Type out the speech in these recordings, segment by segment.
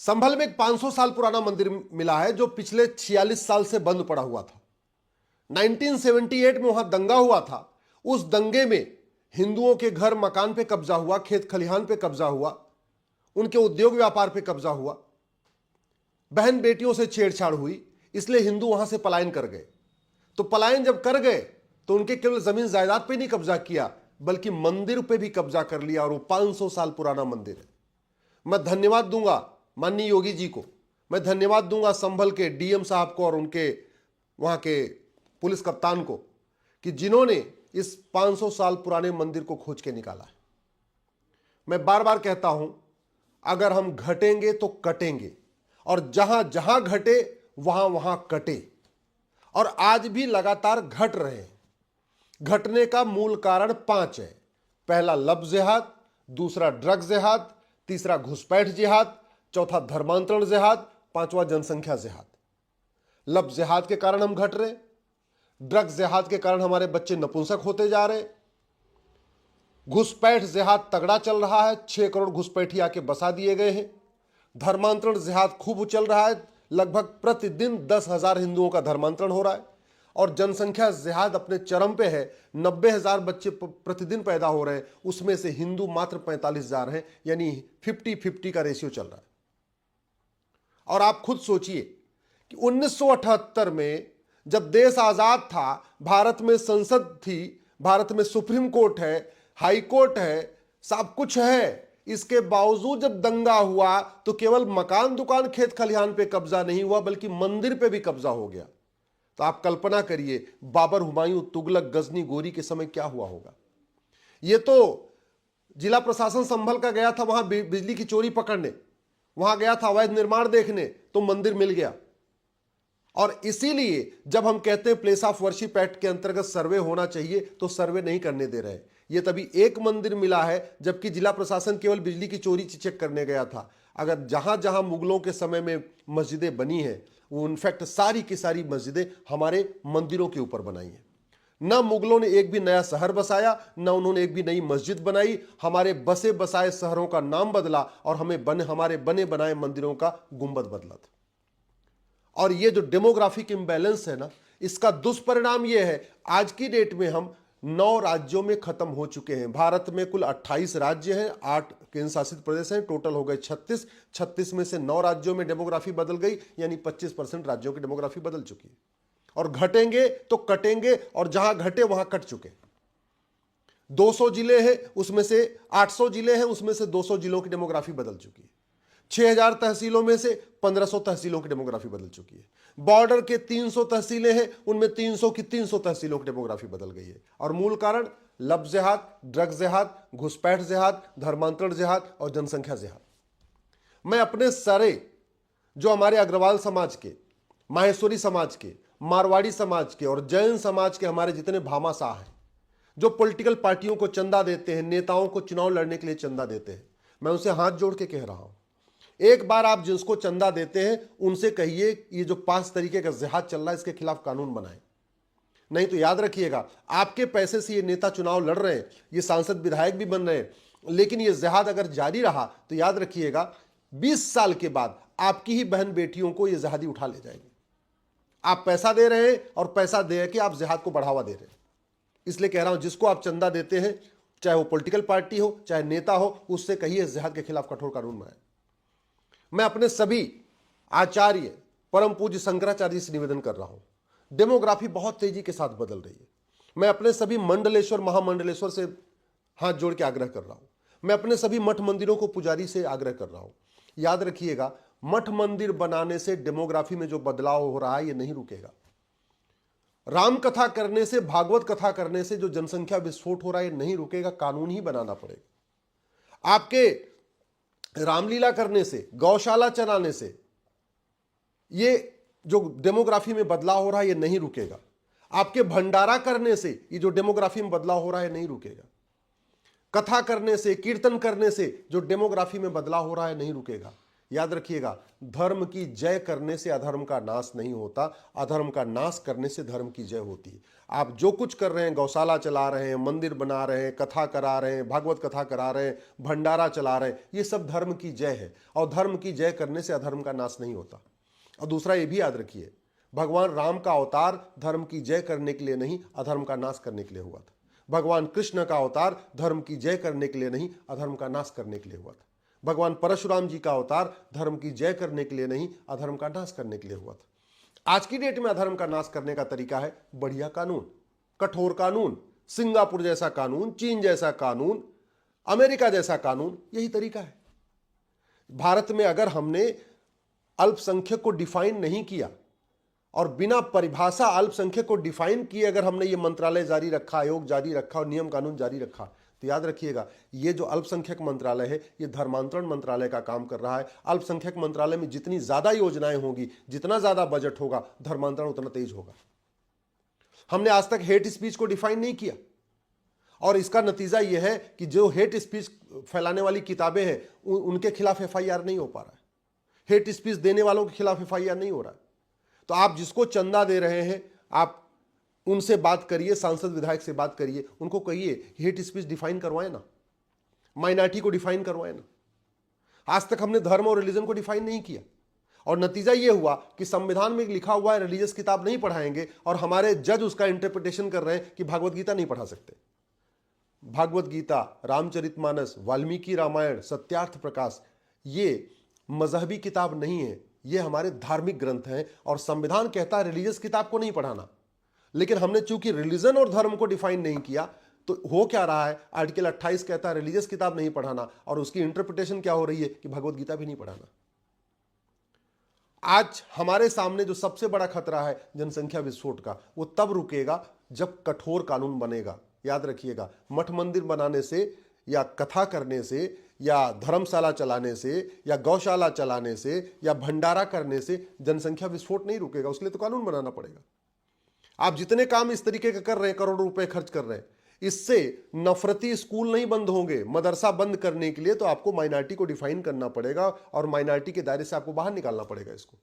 संभल में एक 500 साल पुराना मंदिर मिला है जो पिछले 46 साल से बंद पड़ा हुआ था। 1978 में वहां दंगा हुआ था। उस दंगे में हिंदुओं के घर मकान पे कब्जा हुआ, खेत खलिहान पे कब्जा हुआ, उनके उद्योग व्यापार पे कब्जा हुआ, बहन बेटियों से छेड़छाड़ हुई, इसलिए हिंदू वहां से पलायन कर गए। तो पलायन जब कर गए तो उनके केवल जमीन जायदाद पे नहीं कब्जा किया बल्कि मंदिर पे भी कब्जा कर लिया, और वो 500 साल पुराना मंदिर है। मैं धन्यवाद दूंगा माननीय योगी जी को, मैं धन्यवाद दूंगा संभल के डीएम साहब को और उनके वहां के पुलिस कप्तान को कि जिन्होंने इस 500 साल पुराने मंदिर को खोज के निकाला है। मैं बार बार कहता हूं, अगर हम घटेंगे तो कटेंगे, और जहां जहां घटे वहां वहां कटे, और आज भी लगातार घट रहे हैं। घटने का मूल कारण 5 है। पहला लव जिहाद, दूसरा ड्रग जिहाद, तीसरा घुसपैठ जिहाद, चौथा धर्मांतरण जिहाद, पांचवा जनसंख्या जिहाद। लव जिहाद के कारण हम घट रहे, ड्रग जिहाद के कारण हमारे बच्चे नपुंसक होते जा रहे, घुसपैठ जिहाद तगड़ा चल रहा है, 6 करोड़ घुसपैठी आके बसा दिए गए हैं। धर्मांतरण जिहाद खूब चल रहा है, लगभग प्रतिदिन 10,000 हिंदुओं का धर्मांतरण हो रहा है। और जनसंख्या जिहाद अपने चरम पे है, 90,000 बच्चे प्रतिदिन पैदा हो रहे हैं, उसमें से हिंदू मात्र 45,000 हैं, यानी 50-50 का रेशियो चल रहा है। और आप खुद सोचिए कि 1978 में जब देश आजाद था, भारत में संसद थी, भारत में सुप्रीम कोर्ट है, हाई कोर्ट है, सब कुछ है, इसके बावजूद जब दंगा हुआ तो केवल मकान दुकान खेत खलिहान पे कब्जा नहीं हुआ बल्कि मंदिर पे भी कब्जा हो गया। तो आप कल्पना करिए बाबर, हुमायूं, तुगलक, गजनी, गोरी के समय क्या हुआ होगा। ये तो जिला प्रशासन संभल का गया था वहां बिजली की चोरी पकड़ने, वहां गया था अवैध निर्माण देखने, तो मंदिर मिल गया। और इसीलिए जब हम कहते हैं प्लेस ऑफ वर्शिप एक्ट के अंतर्गत सर्वे होना चाहिए तो सर्वे नहीं करने दे रहे। ये तभी एक मंदिर मिला है जबकि जिला प्रशासन केवल बिजली की चोरी चेक करने गया था। अगर जहां जहां मुगलों के समय में मस्जिदें बनी हैं, वो इनफैक्ट सारी की सारी मस्जिदें हमारे मंदिरों के ऊपर बनाई हैं। न मुगलों ने एक भी नया शहर बसाया, न उन्होंने एक भी नई मस्जिद बनाई। हमारे बसे बसाए शहरों का नाम बदला और हमारे बने बनाए मंदिरों का गुंबद बदला था। और ये जो डेमोग्राफिक इंबैलेंस है ना, इसका दुष्परिणाम ये है, आज की डेट में हम 9 राज्यों में खत्म हो चुके हैं। भारत में कुल 28 राज्य हैं, 8 केंद्र शासित प्रदेश हैं, टोटल हो गए 36। 36 में से 9 राज्यों में डेमोग्राफी बदल गई, यानी 25% राज्यों की डेमोग्राफी बदल चुकी है। और घटेंगे तो कटेंगे, और जहां घटे वहां कट चुके। 200 जिले हैं, उसमें से 800 जिले हैं, उसमें से 200 जिलों की डेमोग्राफी बदल चुकी है। 6,000 तहसीलों में से 1,500 तहसीलों की डेमोग्राफी बदल चुकी है। बॉर्डर के 300 तहसीलें हैं, उनमें 300 की 300 तहसीलों की डेमोग्राफी बदल गई है। और मूल कारण लव जिहाद, ड्रग जिहाद, घुसपैठ जिहाद, धर्मांतरण जिहाद और जनसंख्या जिहाद। मैं अपने सारे जो हमारे अग्रवाल समाज के, माहेश्वरी समाज के, मारवाड़ी समाज के और जैन समाज के हमारे जितने भामाशाह हैं, जो पॉलिटिकल पार्टियों को चंदा देते हैं, नेताओं को चुनाव लड़ने के लिए चंदा देते हैं, मैं उनसे हाथ जोड़ के कह रहा हूं, एक बार आप जिसको चंदा देते हैं उनसे कहिए ये जो 5 तरीके का जिहाद चल रहा है इसके खिलाफ कानून बनाएं। नहीं तो याद रखिएगा, आपके पैसे से ये नेता चुनाव लड़ रहे हैं, ये सांसद विधायक भी बन रहे हैं, लेकिन ये जिहाद अगर जारी रहा तो याद रखिएगा 20 साल के बाद आपकी ही बहन बेटियों को ये जिहादी उठा ले जाएंगे। आप पैसा दे रहे हैं और पैसा दे के आप जिहाद को बढ़ावा दे रहे हैं। इसलिए कह रहा हूं, जिसको आप चंदा देते हैं, चाहे वो पॉलिटिकल पार्टी हो चाहे नेता हो, उससे कहिए जिहाद के खिलाफ कठोर कानून बनाए। मैं अपने सभी आचार्य परम पूज्य शंकराचार्य जी से निवेदन कर रहा हूं, डेमोग्राफी बहुत तेजी के साथ बदल रही है। मैं अपने सभी मंडलेश्वर महामंडलेश्वर से हाथ जोड़ के आग्रह कर रहा हूं, मैं अपने सभी मठ मंदिरों को पुजारी से आग्रह कर रहा हूं, याद रखिएगा, मठ मंदिर बनाने से डेमोग्राफी में जो बदलाव हो रहा है ये नहीं रुकेगा। राम कथा करने से, भागवत कथा करने से जो जनसंख्या विस्फोट हो रहा है ये नहीं रुकेगा, कानून ही बनाना पड़ेगा। आपके रामलीला करने से, गौशाला चलाने से ये जो डेमोग्राफी में बदलाव हो रहा है ये नहीं रुकेगा। आपके भंडारा करने से ये जो डेमोग्राफी में बदलाव हो रहा है नहीं रुकेगा। कथा करने से, कीर्तन करने से जो डेमोग्राफी में बदलाव हो रहा है नहीं रुकेगा। याद रखिएगा, धर्म की जय करने से अधर्म का नाश नहीं होता, अधर्म का नाश करने से धर्म की जय होती है। आप जो कुछ कर रहे हैं, गौशाला चला रहे हैं, मंदिर बना रहे हैं, कथा करा रहे हैं, भागवत कथा करा रहे हैं, भंडारा चला रहे हैं, ये सब धर्म की जय है। और धर्म की जय करने से अधर्म का नाश नहीं होता। और दूसरा ये भी याद रखिए, भगवान राम का अवतार धर्म की जय करने के लिए नहीं, अधर्म का नाश करने के लिए हुआ था। भगवान कृष्ण का अवतार धर्म की जय करने के लिए नहीं, अधर्म का नाश करने के लिए हुआ था। भगवान परशुराम जी का अवतार धर्म की जय करने के लिए नहीं, अधर्म का नाश करने के लिए हुआ था। आज की डेट में अधर्म का नाश करने का तरीका है बढ़िया कानून, कठोर कानून, सिंगापुर जैसा कानून, चीन जैसा कानून, अमेरिका जैसा कानून, यही तरीका है। भारत में अगर हमने अल्पसंख्यक को डिफाइन नहीं किया और बिना परिभाषा अल्पसंख्यक को डिफाइन किए अगर हमने ये मंत्रालय जारी रखा, आयोग जारी रखा और नियम कानून जारी रखा, तो याद रखिएगा, ये जो अल्पसंख्यक मंत्रालय है, ये धर्मांतरण मंत्रालय का काम कर रहा है। अल्पसंख्यक मंत्रालय में जितनी ज्यादा योजनाएं होंगी, जितना ज्यादा बजट होगा, धर्मांतरण उतना तेज होगा। हमने आज तक हेट स्पीच को डिफाइन नहीं किया और इसका नतीजा यह है कि जो हेट स्पीच फैलाने वाली किताबें हैं, उनके खिलाफ एफआईआर नहीं हो पा रहा है। हेट स्पीच देने वालों के खिलाफ एफआईआर नहीं हो रहा है। तो आप जिसको चंदा दे रहे हैं, आप उनसे बात करिए, सांसद विधायक से बात करिए, उनको कहिए हेट स्पीच डिफाइन करवाए ना, माइनॉरिटी को डिफाइन करवाए ना। आज तक हमने धर्म और रिलीजन को डिफाइन नहीं किया और नतीजा यह हुआ कि संविधान में लिखा हुआ है रिलीजियस किताब नहीं पढ़ाएंगे और हमारे जज उसका इंटरप्रिटेशन कर रहे हैं कि भागवत गीता नहीं पढ़ा सकते। भागवत गीता, रामचरितमानस, वाल्मीकि रामायण, सत्यार्थ प्रकाश, ये मजहबी किताब नहीं है, ये हमारे धार्मिक ग्रंथ हैं और संविधान कहता है रिलीजियस किताब को नहीं पढ़ाना। लेकिन हमने चूंकि रिलीजन और धर्म को डिफाइन नहीं किया, तो हो क्या रहा है, आर्टिकल 28 कहता है रिलीजियस किताब नहीं पढ़ाना और उसकी इंटरप्रिटेशन क्या हो रही है कि भगवत गीता भी नहीं पढ़ाना। आज हमारे सामने जो सबसे बड़ा खतरा है जनसंख्या विस्फोट का, वो तब रुकेगा जब कठोर कानून बनेगा। याद रखिएगा, मठ मंदिर बनाने से या कथा करने से या धर्मशाला चलाने से या गौशाला चलाने से या भंडारा करने से जनसंख्या विस्फोट नहीं रुकेगा। उसके लिए तो कानून बनाना पड़ेगा। आप जितने काम इस तरीके के कर रहे हैं, करोड़ों रुपए खर्च कर रहे हैं, इससे नफरती स्कूल नहीं बंद होंगे। मदरसा बंद करने के लिए तो आपको माइनॉरिटी को डिफाइन करना पड़ेगा और माइनॉरिटी के दायरे से आपको बाहर निकालना पड़ेगा इसको।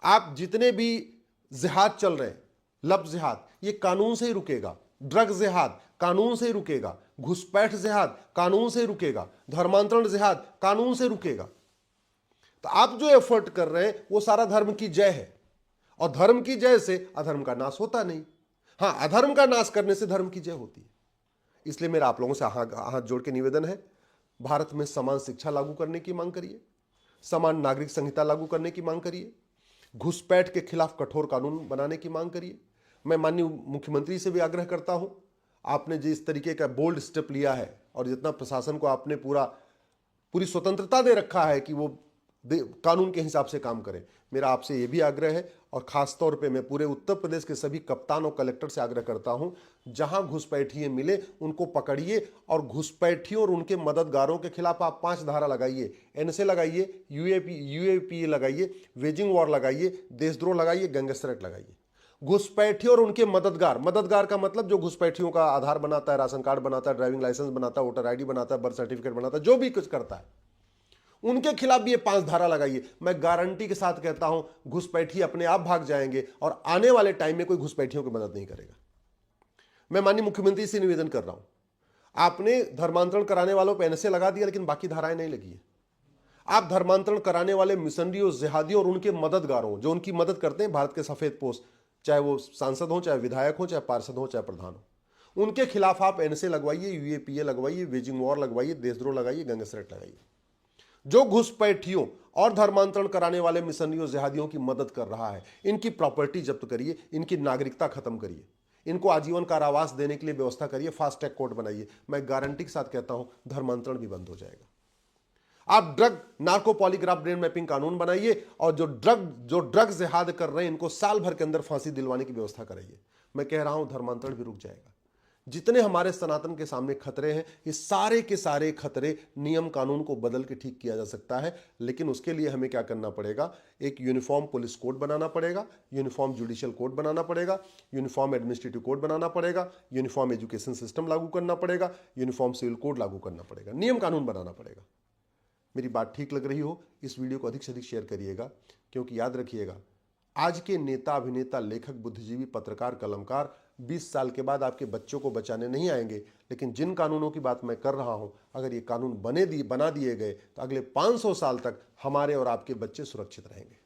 आप जितने भी जिहाद चल रहे हैं, लब जिहाद, ये कानून से ही रुकेगा। ड्रग जिहाद कानून से ही रुकेगा। घुसपैठ जिहाद कानून से ही रुकेगा। धर्मांतरण जिहाद कानून से रुकेगा। तो आप जो एफर्ट कर रहे हैं वो सारा धर्म की जय है और धर्म की जय से अधर्म का नाश होता नहीं। हां, अधर्म का नाश करने से धर्म की जय होती है। इसलिए मेरा आप लोगों से हाथ जोड़ के निवेदन है, भारत में समान शिक्षा लागू करने की मांग करिए, समान नागरिक संहिता लागू करने की मांग करिए, घुसपैठ के खिलाफ कठोर कानून बनाने की मांग करिए। मैं माननीय मुख्यमंत्री से भी आग्रह करता हूं, आपने जिस तरीके का बोल्ड स्टेप लिया है और जितना प्रशासन को आपने पूरी स्वतंत्रता दे रखा है कि वो कानून के हिसाब से काम करें, मेरा आपसे ये भी आग्रह है। और खास तौर पे मैं पूरे उत्तर प्रदेश के सभी कप्तान और कलेक्टर से आग्रह करता हूं, जहां घुसपैठिए मिले उनको पकड़िए और घुसपैठियों और उनके मददगारों के खिलाफ आप 5 धारा लगाइए, एनएसए लगाइए, यूएपी लगाइए, वेजिंग वॉर लगाइए, देशद्रोह लगाइए, गैंगस्टर एक्ट लगाइए। घुसपैठियों और उनके मददगार का मतलब जो घुसपैठियों का आधार बनाता है, राशन कार्ड बनाता है, ड्राइविंग लाइसेंस बनाता है, वोटर आईडी बनाता है, बर्थ सर्टिफिकेट बनाता है, जो भी कुछ करता है, उनके खिलाफ भी ये 5 धारा लगाइए। मैं गारंटी के साथ कहता हूं घुसपैठी अपने आप भाग जाएंगे और आने वाले टाइम में कोई घुसपैठियों की मदद नहीं करेगा। मैं माननीय मुख्यमंत्री से निवेदन कर रहा हूं, आपने धर्मांतरण कराने वालों पर एनएसए लगा दिया लेकिन बाकी धाराएं नहीं लगी है। आप धर्मांतरण कराने वाले मिशनरियों, जिहादियों और उनके मददगारों, जो उनकी मदद करते हैं, भारत के सफेद पोस्ट, चाहे वो सांसद हो, चाहे विधायक हो, चाहे पार्षद हो, चाहे प्रधान हो, उनके खिलाफ आप एनएसए लगवाइए, यूएपीए लगवाइए, वेजिंग वॉर लगवाइए, देशद्रोह लगाइए, गैंगस्टर एक्ट लगाइए। जो घुसपैठियों और धर्मांतरण कराने वाले मिशनरियों, जिहादियों की मदद कर रहा है, इनकी प्रॉपर्टी जब्त करिए, इनकी नागरिकता खत्म करिए, इनको आजीवन कारावास देने के लिए व्यवस्था करिए, फास्ट ट्रैक कोर्ट बनाइए। मैं गारंटी के साथ कहता हूं धर्मांतरण भी बंद हो जाएगा। आप drug narco polygraph brain mapping कानून बनाइए और जो ड्रग जिहाद कर रहे हैं इनको साल भर के अंदर फांसी दिलवाने की व्यवस्था कराइए। मैं कह रहा हूं धर्मांतरण भी रुक जाएगा। जितने हमारे सनातन के सामने खतरे हैं, ये सारे के सारे खतरे नियम कानून को बदल के ठीक किया जा सकता है। लेकिन उसके लिए हमें क्या करना पड़ेगा, एक यूनिफॉर्म पुलिस कोड बनाना पड़ेगा, यूनिफॉर्म जुडिशियल कोड बनाना पड़ेगा, यूनिफॉर्म एडमिनिस्ट्रेटिव कोड बनाना पड़ेगा, यूनिफॉर्म एजुकेशन सिस्टम लागू करना पड़ेगा, यूनिफॉर्म सिविल कोड लागू करना पड़ेगा, नियम कानून बनाना पड़ेगा। मेरी बात ठीक लग रही हो, इस वीडियो को अधिक से अधिक शेयर करिएगा, क्योंकि याद रखिएगा, आज के नेता, अभिनेता, लेखक, बुद्धिजीवी, पत्रकार, कलमकार 20 साल के बाद आपके बच्चों को बचाने नहीं आएंगे, लेकिन जिन कानूनों की बात मैं कर रहा हूं, अगर ये कानून बना दिए गए तो अगले 500 साल तक हमारे और आपके बच्चे सुरक्षित रहेंगे।